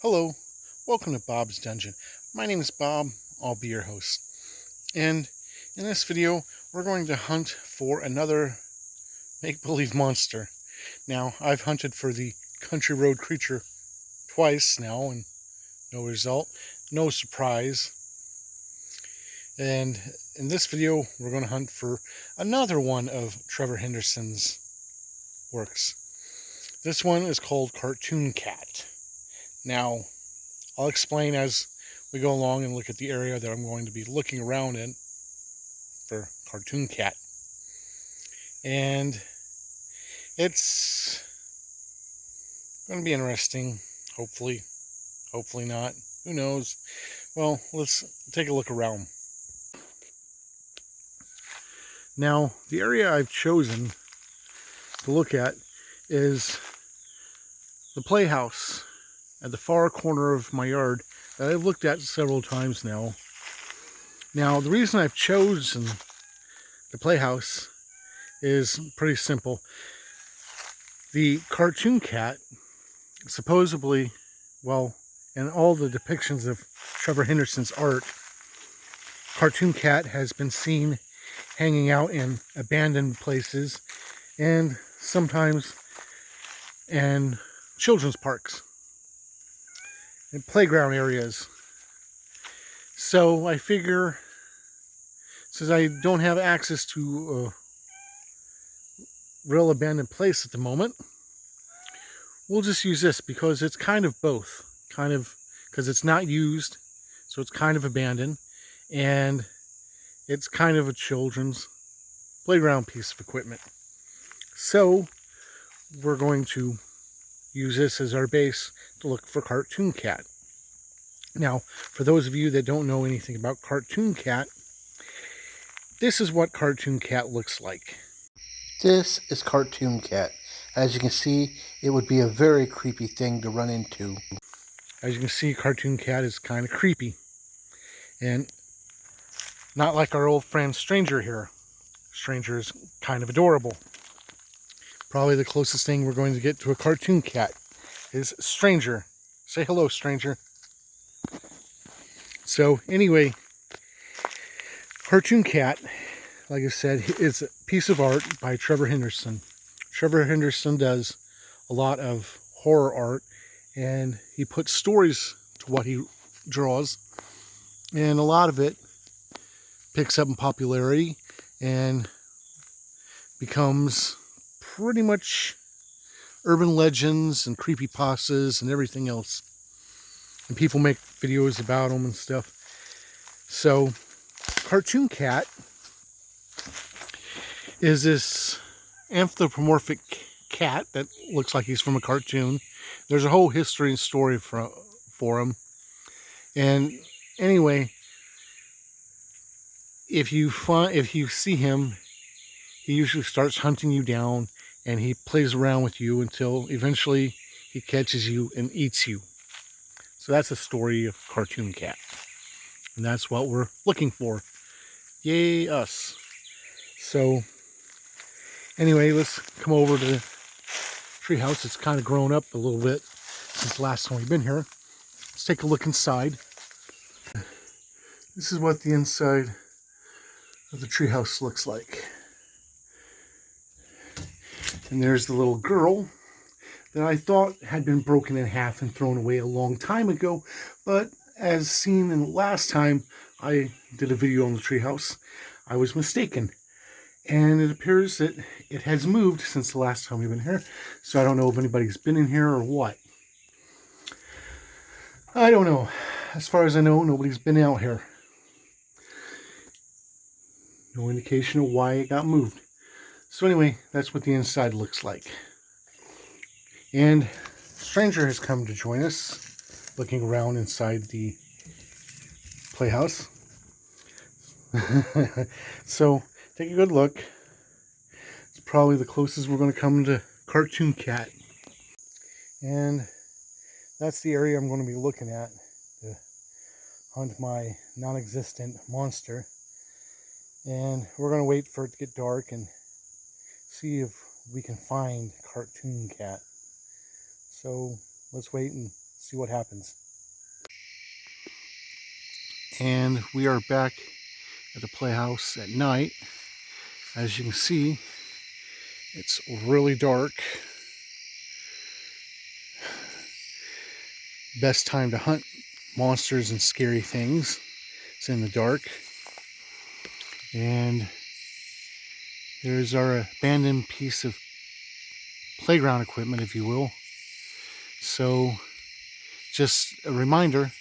Hello, welcome to Bob's Dungeon. My name is Bob, I'll be your host. And in this video, we're going to hunt for another make-believe monster. Now, I've hunted for the country road creature twice now, and no result, no surprise. And in this video, we're going to hunt for another one of Trevor Henderson's works. This one is called Cartoon Cat. Now, I'll explain as we go along and look at the area that I'm going to be looking around in for Cartoon Cat. And it's going to be interesting, hopefully. Hopefully not. Who knows? Well, let's take a look around. Now, the area I've chosen to look at is the playhouse at the far corner of my yard that I've looked at several times now. Now, the reason I've chosen the playhouse is pretty simple. The cartoon cat, supposedly, well, in all the depictions of Trevor Henderson's art, cartoon cat has been seen hanging out in abandoned places and sometimes in children's parks and playground areas. So I figure, since I don't have access to a real abandoned place at the moment, we'll just use this because it's kind of both. Kind of, because it's not used, so it's kind of abandoned, and it's kind of a children's playground piece of equipment. So we're going to use this as our base to look for Cartoon Cat. Now, for those of you that don't know anything about Cartoon Cat, this is what Cartoon Cat looks like. This is Cartoon Cat. As you can see, it would be a very creepy thing to run into. As you can see, Cartoon Cat is kind of creepy. And not like our old friend Stranger here. Stranger is kind of adorable. Probably the closest thing we're going to get to a cartoon cat is Stranger. Say hello, Stranger. So anyway, Cartoon Cat, like I said, is a piece of art by Trevor Henderson. Trevor Henderson does a lot of horror art, and he puts stories to what he draws, and a lot of it picks up in popularity and becomes pretty much urban legends and creepypastas and everything else. And people make videos about them and stuff. So, Cartoon Cat is this anthropomorphic cat that looks like he's from a cartoon. There's a whole history and story for him. And anyway, if you see him, he usually starts hunting you down, and he plays around with you until eventually he catches you and eats you. So that's the story of Cartoon Cat. And that's what we're looking for. Yay, us. So, anyway, let's come over to the treehouse. It's kind of grown up a little bit since the last time we've been here. Let's take a look inside. This is what the inside of the treehouse looks like. And there's the little girl that I thought had been broken in half and thrown away a long time ago. But as seen in the last time I did a video on the treehouse, I was mistaken. And it appears that it has moved since the last time we've been here. So I don't know if anybody's been in here or what. I don't know. As far as I know, nobody's been out here. No indication of why it got moved. So anyway, that's what the inside looks like. And Stranger has come to join us, looking around inside the playhouse. So, take a good look. It's probably the closest we're going to come to Cartoon Cat. And that's the area I'm going to be looking at to hunt my non-existent monster. And we're going to wait for it to get dark and see if we can find Cartoon Cat. So let's wait and see see what happens. And we are back at the playhouse at night. As you can see, it's really dark. Best time to hunt monsters and scary things. It's in the dark. And there's our abandoned piece of playground equipment, if you will. So, just a reminder,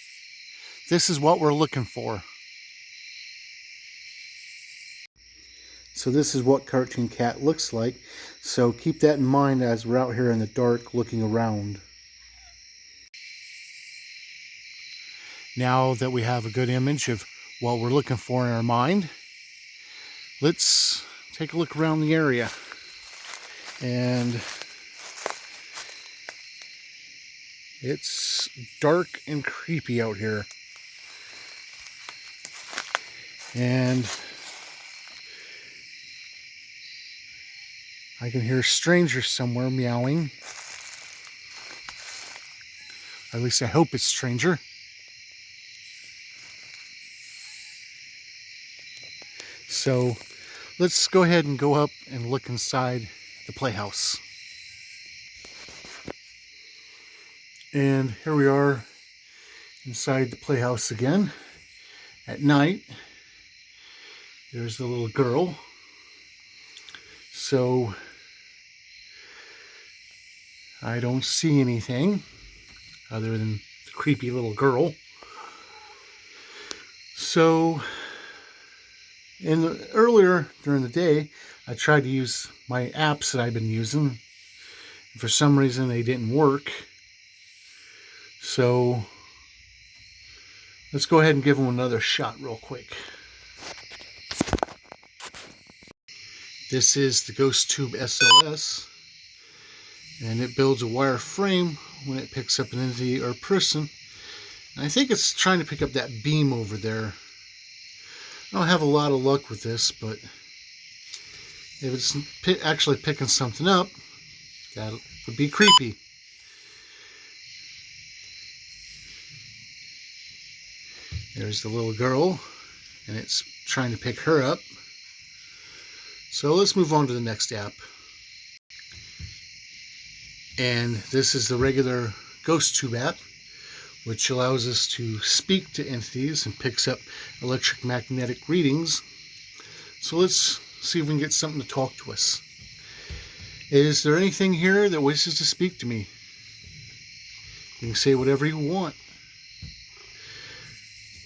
this is what we're looking for. So this is what Cartoon Cat looks like. So keep that in mind as we're out here in the dark looking around. Now that we have a good image of what we're looking for in our mind, let's take a look around the area. And it's dark and creepy out here. And I can hear strangers somewhere meowing. At least I hope it's stranger. So let's go ahead and go up and look inside the playhouse. And here we are inside the playhouse again at night. There's the little girl. So I don't see anything other than the creepy little girl. So earlier during the day, I tried to use my apps that I've been using. For some reason, they didn't work. So let's go ahead and give them another shot real quick. This is the Ghost Tube SLS, and it builds a wire frame when it picks up an entity or person. And I think it's trying to pick up that beam over there. I don't have a lot of luck with this, but if it's actually picking something up, that would be creepy. There's the little girl, and it's trying to pick her up. So let's move on to the next app. And this is the regular Ghost Tube app, which allows us to speak to entities and picks up electromagnetic readings. So let's see if we can get something to talk to us. Is there anything here that wishes to speak to me? You can say whatever you want.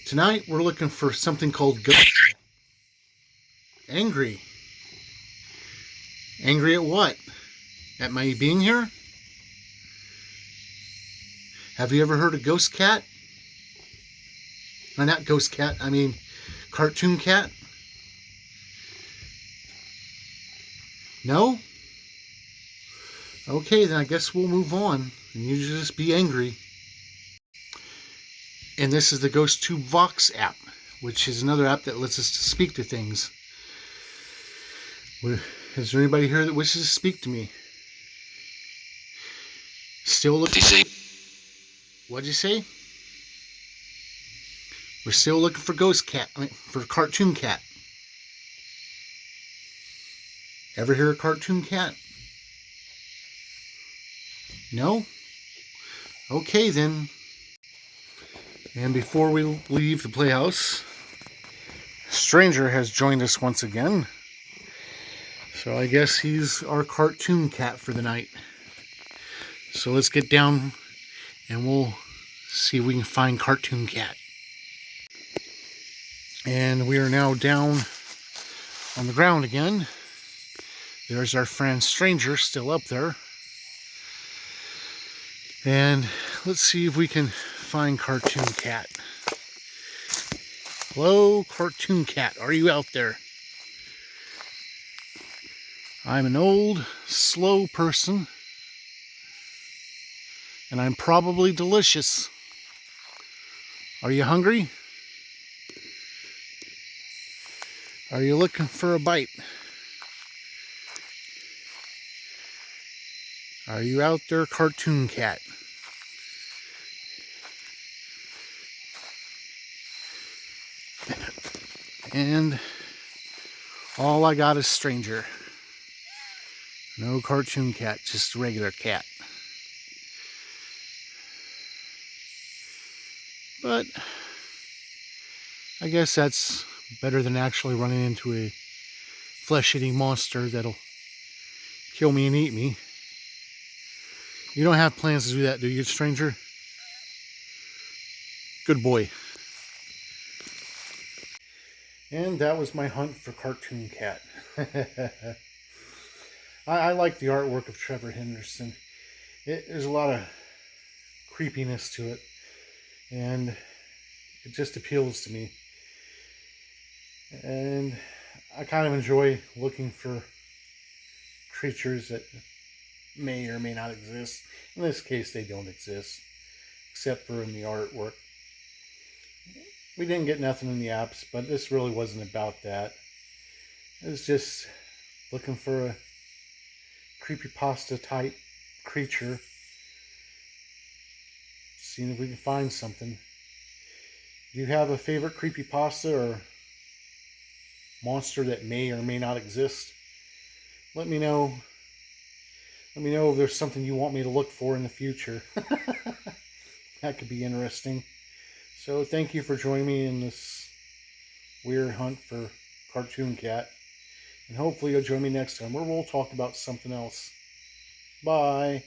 Tonight we're looking for something called Ghost. Angry. Angry at what? At my being here? Have you ever heard of Ghost Cat? Or not Ghost Cat, I mean Cartoon Cat? No? Okay, then I guess we'll move on and you just be angry. And this is the Ghost Tube Vox app, which is another app that lets us speak to things. Is there anybody here that wishes to speak to me? Still looking. What'd you say? We're still looking for Ghost Cat. For Cartoon Cat. Ever hear of Cartoon Cat? No? Okay then. And before we leave the playhouse, a stranger has joined us once again. So I guess he's our Cartoon Cat for the night. So let's get down and we'll see if we can find Cartoon Cat. And we are now down on the ground again. There's our friend Stranger still up there. And let's see if we can find Cartoon Cat. Hello, Cartoon Cat, are you out there? I'm an old, slow person, and I'm probably delicious. Are you hungry? Are you looking for a bite? Are you out there, Cartoon Cat? And all I got is stranger. No cartoon cat, just a regular cat. But I guess that's better than actually running into a flesh-eating monster that'll kill me and eat me. You don't have plans to do that, do you, stranger? Good boy. And that was my hunt for cartoon cat. I like the artwork of Trevor Henderson. There's a lot of creepiness to it, and it just appeals to me. And I kind of enjoy looking for creatures that may or may not exist. In this case, they don't exist, except for in the artwork. We didn't get nothing in the apps, but this really wasn't about that. It was just looking for a creepypasta type creature, seeing if we can find something. Do you have a favorite creepypasta or monster that may or may not exist? Let me know. Let me know if there's something you want me to look for in the future. That could be interesting. So thank you for joining me in this weird hunt for cartoon cat. And hopefully you'll join me next time where we'll talk about something else. Bye.